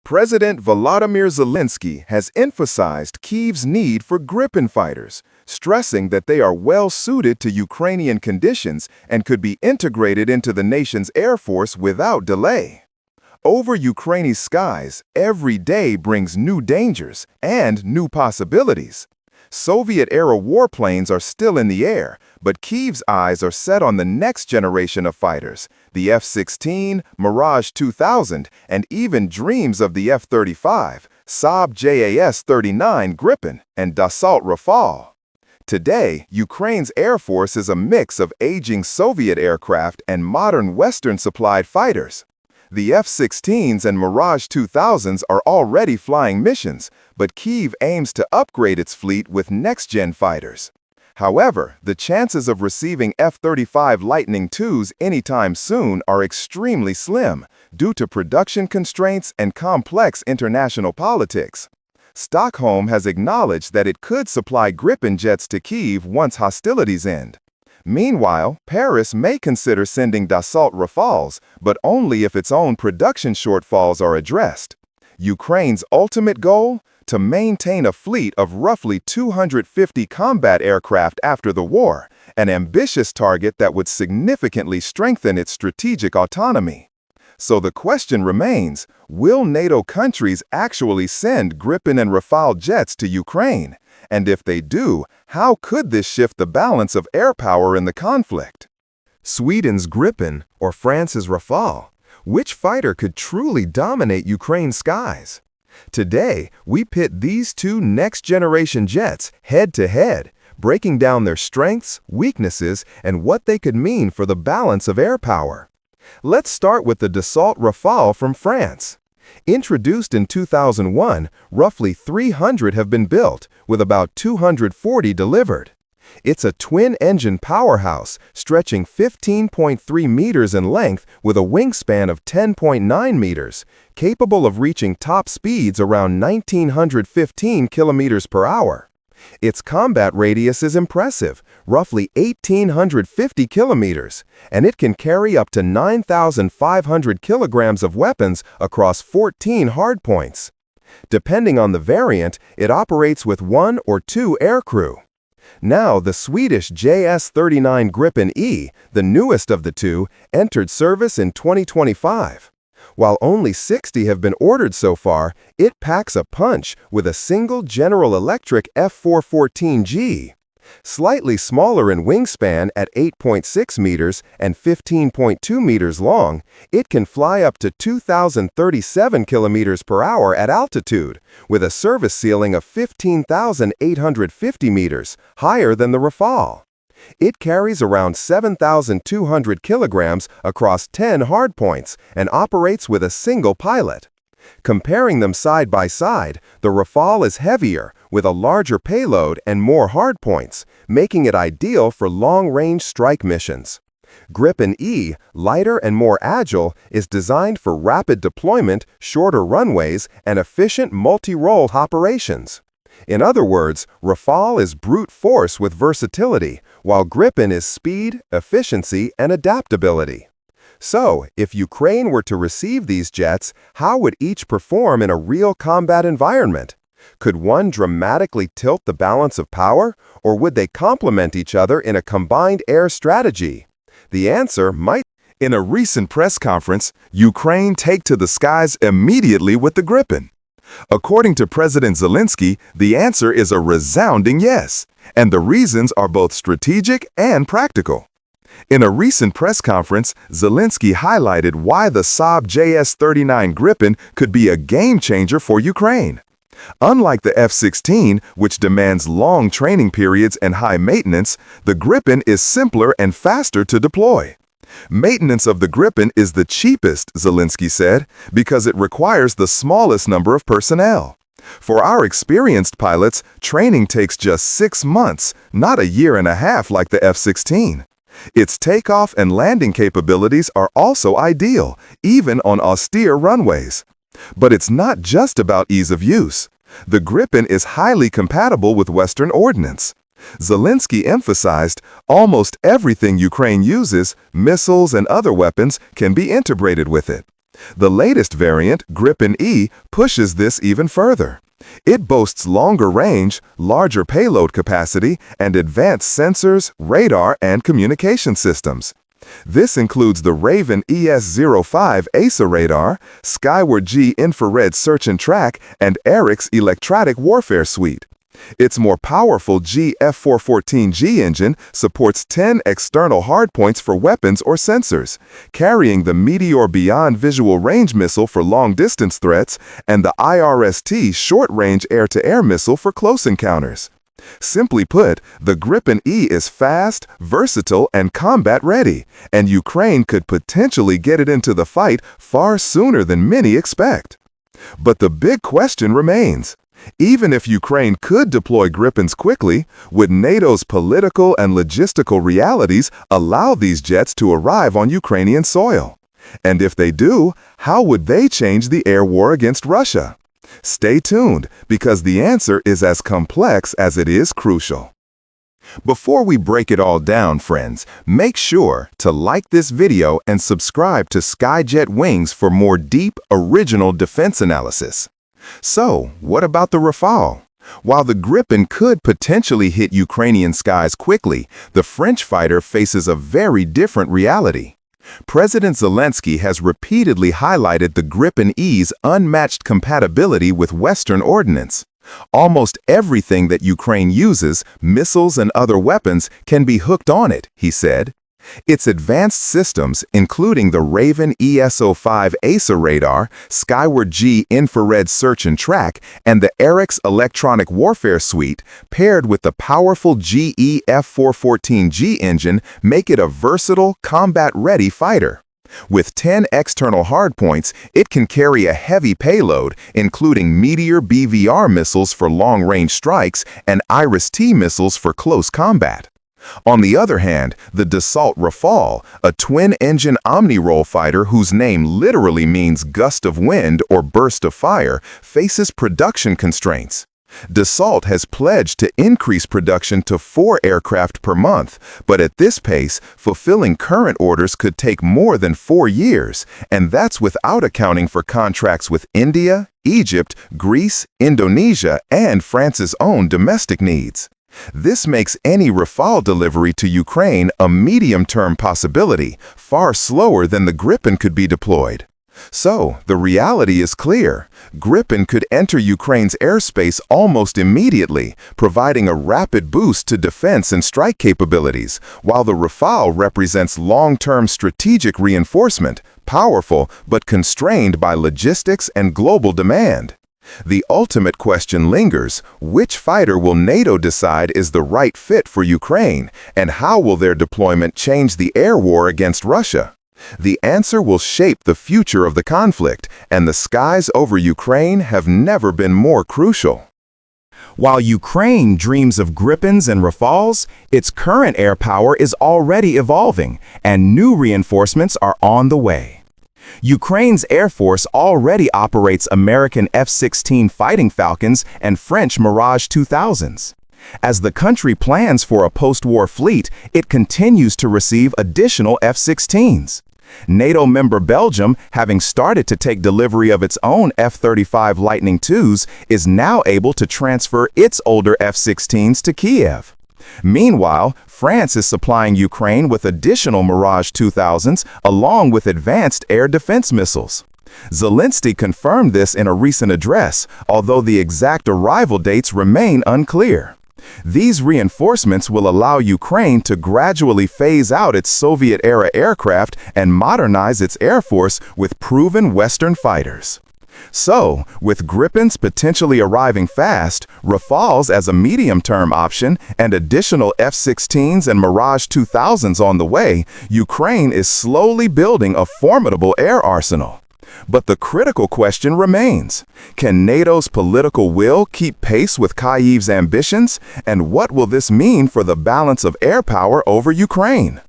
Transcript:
President Volodymyr Zelensky has emphasized Kyiv's need for Gripen fighters, stressing that they are well suited to Ukrainian conditions and could be integrated into the nation's air force without delay. Over Ukraine's skies, every day brings new dangers and new possibilities. Soviet-era warplanes are still in the air, but Kyiv's eyes are set on the next generation of fighters, the F-16, Mirage 2000, and even dreams of the F-35, Saab JAS-39 Gripen, and Dassault Rafale. Today, Ukraine's Air Force is a mix of aging Soviet aircraft and modern Western-supplied fighters. The F-16s and Mirage 2000s are already flying missions, but Kyiv aims to upgrade its fleet with next-gen fighters. However, the chances of receiving F-35 Lightning IIs anytime soon are extremely slim due to production constraints and complex international politics. Stockholm has acknowledged that it could supply Gripen jets to Kyiv once hostilities end. Meanwhile, Paris may consider sending Dassault Rafales, but only if its own production shortfalls are addressed. Ukraine's ultimate goal? To maintain a fleet of roughly 250 combat aircraft after the war, an ambitious target that would significantly strengthen its strategic autonomy. So the question remains, will NATO countries actually send Gripen and Rafale jets to Ukraine? And if they do, how could this shift the balance of air power in the conflict? Sweden's Gripen or France's Rafale? Which fighter could truly dominate Ukraine's skies? Today, we pit these two next-generation jets head-to-head, breaking down their strengths, weaknesses, and what they could mean for the balance of air power. Let's start with the Dassault Rafale from France. Introduced in 2001, roughly 300 have been built, with about 240 delivered. It's a twin-engine powerhouse, stretching 15.3 meters in length with a wingspan of 10.9 meters, capable of reaching top speeds around 1,915 kilometers per hour. Its combat radius is impressive, roughly 1,850 kilometers, and it can carry up to 9,500 kilograms of weapons across 14 hardpoints. Depending on the variant, it operates with 1 or 2 aircrew. Now, the Swedish JS-39 Gripen E, the newest of the two, entered service in 2025. While only 60 have been ordered so far, it packs a punch with a single General Electric F414G. Slightly smaller in wingspan at 8.6 meters and 15.2 meters long, it can fly up to 2,037 kilometers per hour at altitude, with a service ceiling of 15,850 meters, higher than the Rafale. It carries around 7,200 kilograms across 10 hardpoints and operates with a single pilot. Comparing them side by side, the Rafale is heavier, with a larger payload and more hardpoints, making it ideal for long-range strike missions. Gripen E, lighter and more agile, is designed for rapid deployment, shorter runways, and efficient multi-role operations. In other words, Rafale is brute force with versatility, while Gripen is speed, efficiency, and adaptability. So, if Ukraine were to receive these jets, how would each perform in a real combat environment? Could one dramatically tilt the balance of power, or would they complement each other in a combined air strategy? The answer might. In a recent press conference, Ukraine take to the skies immediately with the Gripen. According to President Zelensky, the answer is a resounding yes, and the reasons are both strategic and practical. In a recent press conference, Zelensky highlighted why the Saab JS-39 Gripen could be a game-changer for Ukraine. Unlike the F-16, which demands long training periods and high maintenance, the Gripen is simpler and faster to deploy. Maintenance of the Gripen is the cheapest, Zelensky said, because it requires the smallest number of personnel. For our experienced pilots, training takes just 6 months, not a year and a half like the F-16. Its takeoff and landing capabilities are also ideal, even on austere runways. But it's not just about ease of use. The Gripen is highly compatible with Western ordnance. Zelensky emphasized almost everything Ukraine uses, missiles and other weapons, can be integrated with it. The latest variant, Gripen E, pushes this even further. It boasts longer range, larger payload capacity, and advanced sensors, radar, and communication systems. This includes the Raven ES-05 ASA radar, Skyward G infrared search and track, and Eric's electronic warfare suite. Its more powerful F-414G engine supports 10 external hardpoints for weapons or sensors, carrying the Meteor Beyond Visual Range missile for long-distance threats and the IRST short-range air-to-air missile for close encounters. Simply put, the Gripen E is fast, versatile, and combat-ready, and Ukraine could potentially get it into the fight far sooner than many expect. But the big question remains. Even if Ukraine could deploy Gripens quickly, would NATO's political and logistical realities allow these jets to arrive on Ukrainian soil? And if they do, how would they change the air war against Russia? Stay tuned, because the answer is as complex as it is crucial. Before we break it all down, friends, make sure to like this video and subscribe to SkyJet Wings for more deep, original defense analysis. So, what about the Rafale? While the Gripen could potentially hit Ukrainian skies quickly, the French fighter faces a very different reality. President Zelensky has repeatedly highlighted the Gripen E's unmatched compatibility with Western ordnance. Almost everything that Ukraine uses, missiles and other weapons, can be hooked on it, he said. Its advanced systems, including the Raven ES-05 ASA radar, Skyward G infrared search and track, and the Eric's electronic warfare suite, paired with the powerful GE F-414G engine, make it a versatile, combat-ready fighter. With 10 external hardpoints, it can carry a heavy payload, including Meteor BVR missiles for long-range strikes and IRIS-T missiles for close combat. On the other hand, the Dassault Rafale, a twin-engine omni-role fighter whose name literally means gust of wind or burst of fire, faces production constraints. Dassault has pledged to increase production to 4 aircraft per month, but at this pace, fulfilling current orders could take more than 4 years, and that's without accounting for contracts with India, Egypt, Greece, Indonesia, and France's own domestic needs. This makes any Rafale delivery to Ukraine a medium-term possibility, far slower than the Gripen could be deployed. So, the reality is clear. Gripen could enter Ukraine's airspace almost immediately, providing a rapid boost to defense and strike capabilities, while the Rafale represents long-term strategic reinforcement, powerful but constrained by logistics and global demand. The ultimate question lingers: which fighter will NATO decide is the right fit for Ukraine, and how will their deployment change the air war against Russia? The answer will shape the future of the conflict, and the skies over Ukraine have never been more crucial. While Ukraine dreams of Gripens and Rafales, its current air power is already evolving, and new reinforcements are on the way. Ukraine's Air Force already operates American F-16 Fighting Falcons and French Mirage 2000s. As the country plans for a post-war fleet, it continues to receive additional F-16s. NATO member Belgium, having started to take delivery of its own F-35 Lightning IIs, is now able to transfer its older F-16s to Kyiv. Meanwhile, France is supplying Ukraine with additional Mirage 2000s along with advanced air defense missiles. Zelensky confirmed this in a recent address, although the exact arrival dates remain unclear. These reinforcements will allow Ukraine to gradually phase out its Soviet-era aircraft and modernize its air force with proven Western fighters. So, with Gripens potentially arriving fast, Rafales as a medium-term option, and additional F-16s and Mirage 2000s on the way, Ukraine is slowly building a formidable air arsenal. But the critical question remains: can NATO's political will keep pace with Kyiv's ambitions? And what will this mean for the balance of air power over Ukraine?